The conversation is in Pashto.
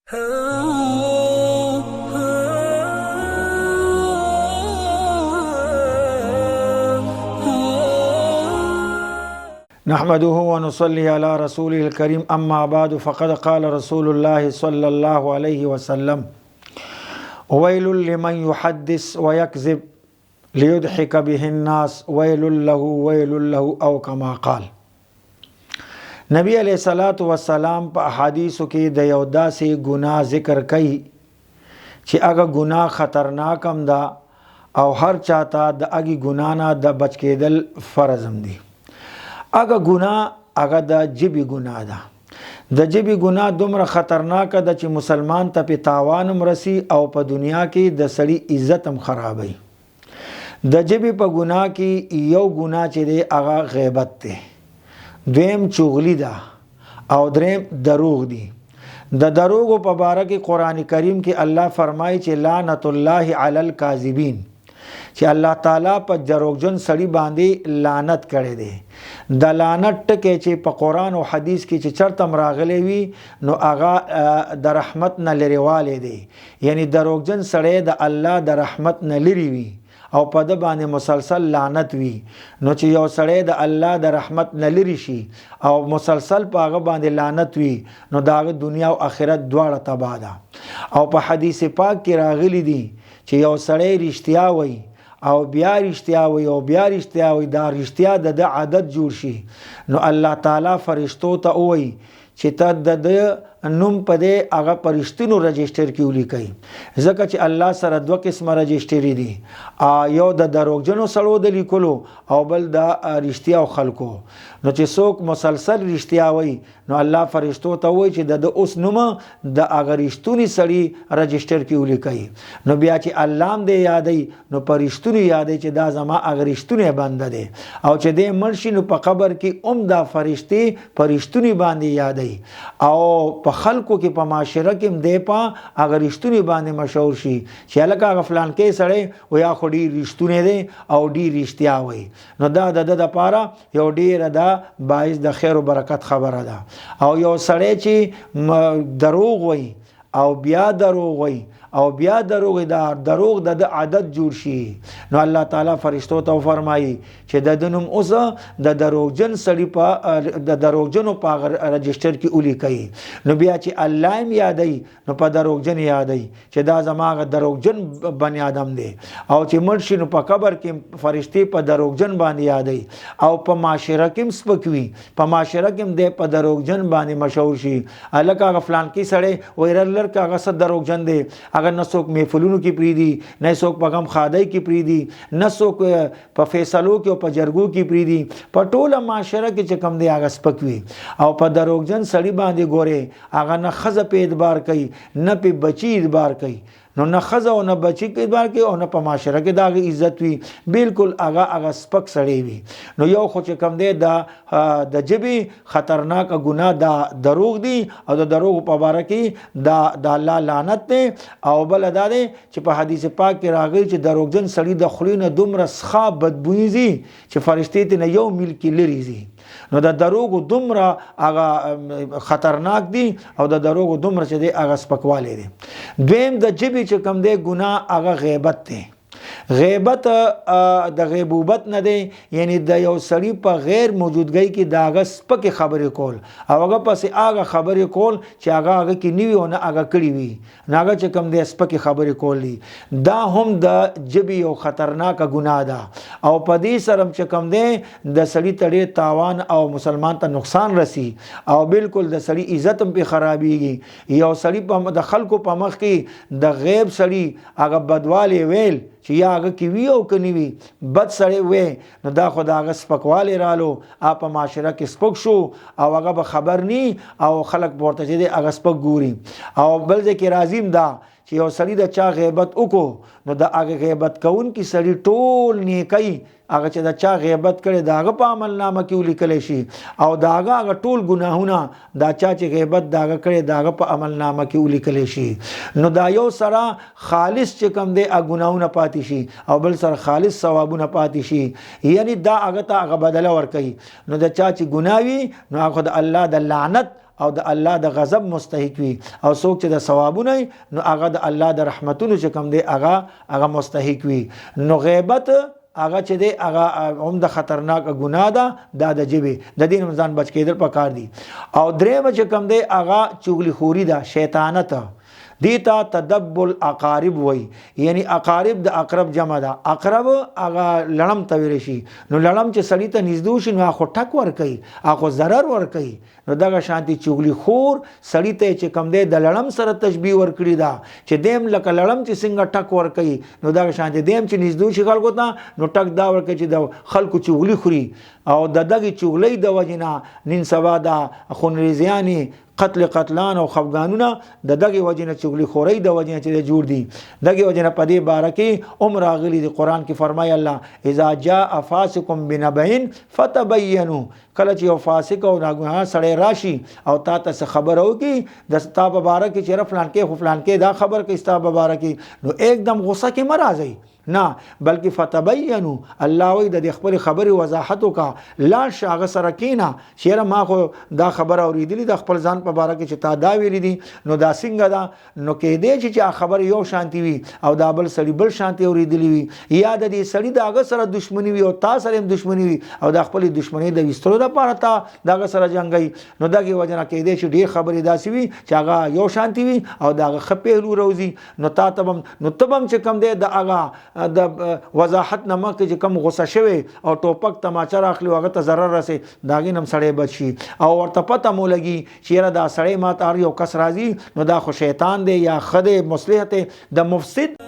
نحمده ونصلي على رسوله الكريم اما بعد فقد قال رسول الله صلى الله عليه وسلم ويل لمن يحدث ويكذب ليضحك به الناس ويل له او كما قال. نبی علیہ الصلوۃ والسلام په احادیثو کې د یو داسې ګناه ذکر کوي چې هغه ګناه خطرناک هم ده او هر چاته د هغې ګناه نه د بچ کېدل فرض هم دي. هغه ګناه هغه د ژبې ګناه ده. د ژبې ګناه دومره خطرناکه ده چې مسلمان ته پې تاوان هم رسي او په دنیا کې د سړي عزت هم خرابوي. د ژبې په ګناه کې یو ګناه چې دی هغه غیبت دی، دویم چغلی ده او دریم دروغ دی. د دروغو په باره کې قرآن کریم کې الله فرمایي چې لعنت الله علی الکاذبین، چې الله تعالی په دروغجن سړي باندې لعنت کړی دی. د لعنت ټکی چې په قرآن او حدیث کې چې چرته راغلی وي نو هغه د رحمت نه لرېوالی دی، یعنی دروغجن سړی د الله د رحمت نه لرې وي او په د باندې مسلسل لعنت وي. نو چې یو سړی د الله د رحمت نه لرې شي او مسلسل په هغه باندې لعنت وي نو د هغه دنیا او آخرت دواړه تباه ده. او په حدیث پاک کې راغلی دي چې یو سړی رښتیا وایي او بیا رښتیا وایي او بیا رښتیا وایي، دا رښتیا د عادت جوړ شي نو الله تعالی فرشتو ته وایي چې ته د نوم په دې هغه په رښتینو رجسټر کې ولیکئ، ځکه چې الله سره دوه قسمه رجسټري دي، یو د دروغجنو سړو د لیکلو او بل د رښتیا خلکو. نو چې څوک مسلسل رښتیا وایي نو الله فرشتو ته وایي چې د اوس نوم د هغه رښتونی سړي رجسټر کې ولیکئ. نو بیا چې الله هم دې یادوي نو په رښتونی یادوي چې دا زما هغه رښتونی بنده دی، او چې دې مړ شي نو په قبر کې هم دا فرشتې په رښتونی باندې یادوي او په خلکو کې په معاشره کې هم دی په هغه رښتونی باندې مشهور شي چې هلکه هغه فلان کې سړی ویا خو ډېر رښتونی دی او ډېر رښتیا وایي. نو دا د ده دپاره یو ډېره دا باعث د خیر و برکت خبره ده. او یو سړی چې دروغ وایي او بیا دروغ وایي او بیا دروغ د عادت جوړ شي نو الله تعالی فرشتو ته فرمایي چې د نوم اوس د دروغجن سړي په د دروغجنو په رجسټر کې ولیکئ. نو بیا چې الله هم یادوي نو په دروغجن یادوي چې دا زما دروغجن بني آدم دی، او چې مړ شي نو په قبر کې فرشتې په دروغجن باندې یادوي او په معاشره کې هم سپکوي، په معاشره کې هم دی په دروغجن باندې مشهور شي. هلکه هغه فلان کې سړی ویرلر که هغه څه دروغجن دی، اگر نه څوک محفلونو کې پریدي، نه څوک په غم خادۍ کې پریدي، نه څوک په فیصلو کې او په جرګو کې پریدي، په ټوله معاشره کې چې کم دی هغه سپک وي. او په دروغجن سړي باندې ګورې هغه نه ښځه په اعتبار کوي نه په بچي اعتبار کوي، نو نه ښځه او نه بچي کې اعتبار کوي او نه په معاشره کې د هغې عزت وي، بالکل هغه سپک سړی وي. نو یو خو چې کم دی د ژبې خطرناکه ګناه دا دروغ دی او د دروغ په باره کې د الله لعنت دی. او بل دا دی چې په حدیث پاک کې راغلی چې دروغجن سړي د خولې نه دومره څخه بدبویي ځي چې فرشتې ترې نه یو میل کې لرې ځي. نو د دروغو دومره هغه خطرناک دي او د دروغو دومره چې دی هغه سپکوالی دی. دویم د ژبې چې کوم دی ګناه هغه غیبت دی. غیبت د غیبوبت نه دی، یعنی د یو سړي په غیر موجودګۍ کې د هغه سپکې خبرې کول او هغه پسې هغه خبرې کول چې هغه کې نه وي او نه هغه کړي وي، نو هغه چې کوم دی سپکې خبرې کول دي. دا هم د ژبې یو خطرناکه ګناه ده او په دې سره چې کوم دی د سړي ته ډېر تاوان او مسلمان ته نقصان رسی او بالکل د سړي عزت هم پې خرابېږي. یو سړي د خلکو په مخ کې د غیب سړي هغه بدوالی ویل چې یا هغه کې وي او که نه وي بد سړی وی نو دا خو د هغه سپکوالی رالو، په معاشره کې سپک شو او هغه به خبر نی او خلک به ورته چې دی هغه سپک ګوري. او بل ځای کې راځي دا چې یو سړي د چا غیبت وکړو نو د هغه غیبت کوونکي سړي ټول نیکۍ هغه چې د چا غیبت کړي د هغه په عمل نامه کې ولیکلی شي او د هغه ټول ګناهونه دا چا چې غیبت د هغه کړي د هغه په عمل نامه کې ولیکلی شي. نو دا یو سره خالص چې کوم دی ګناهونه پاتې شي او بل سره خالص ثوابونه پاتې شي، یعنی دا هغه ته هغه بدله ورکوي. نو د چا چې ګناه وي نو هغه د الله د لعنت او د الله د غضب مستحق وي او څوک چې د ثوابونه نو هغه د الله د رحمتونو چې کوم دی هغه مستحق وي. نو غیبت هغه چې دی هغه هم د خطرناک ګناه ده دا د جبې د دین ځان بچ کېدل پکار دي. او درېم چې کوم دی هغه چغلی خوري ده شیطانت دیتا تدبر الاقارب وای یعنی اقارب د اقرب جمع ده. اقرب هغه لړم ته ویل شي نو لړم چې سړی ته نږدې شي نو هغه ټک ور کوي هغه ضرر ور کوي. نو دغه شانتي چغلی خور سړی ته چې کم دی د لړم سره تشبیه ور کړی دا چې دیم لکه لړم چې څنګه ټک ور کوي نو دغه شانتي دیم چې نږدې شي خلکو ته نو ټک دا ور کوي چې د خلکو چغلی خوري او د دغه چغلی د وجنه نن سبا دا خونریزیانی قتلان او خفګانونه د دغه وجنه چغلی خوري د وجنه چې جوړ دي. دغه وجنه په دې باره کې عمر غلی دی قران کې فرمایي الله اذا جاء فاسق بنبأ فتبينوا کله چې یو فاسق او ناګوها سړی راشي او تا ته خبر او کی د ستا په باره کې چې فلان کې فلان کې دا خبر کې ستا په باره کې نو एकदम غوسه کې مرাজি نه بلکې فتبینوا الله وی د خپل خبري وضاحت وکا لا شاغ سره کینا شیره ما خو دا خبر اوریدلی د خپل ځان په باره کې چې تا دا ویل دي نو دا څنګه دا نو کې دې چې خبر یو شانتی وي او دا بل سړي بل شانتی اوریدلی وي یا د دې سړي داغه سره دښمنی وي او تا سره هم دښمنی وي او د خپل دښمنی د وسترو د پاره تا داغه سره جنگي نو دغه وجنه کې دې چې ډیر خبرې داسي وي چې هغه یو شانتی وي او داغه خپېلو روزي نو تا تبم نو تبم چې کم دې د هغه د وضاحت نمک چې کم غوسه شوی او ټوپک تماچا راخلی هغه ته ضرر رسي داګین هم سړی بچي او ورته پته مو لګي چې را دا سړی ماته یو کس راځي نو دا خو شیطان دی یا خدای مصلحت د مفسد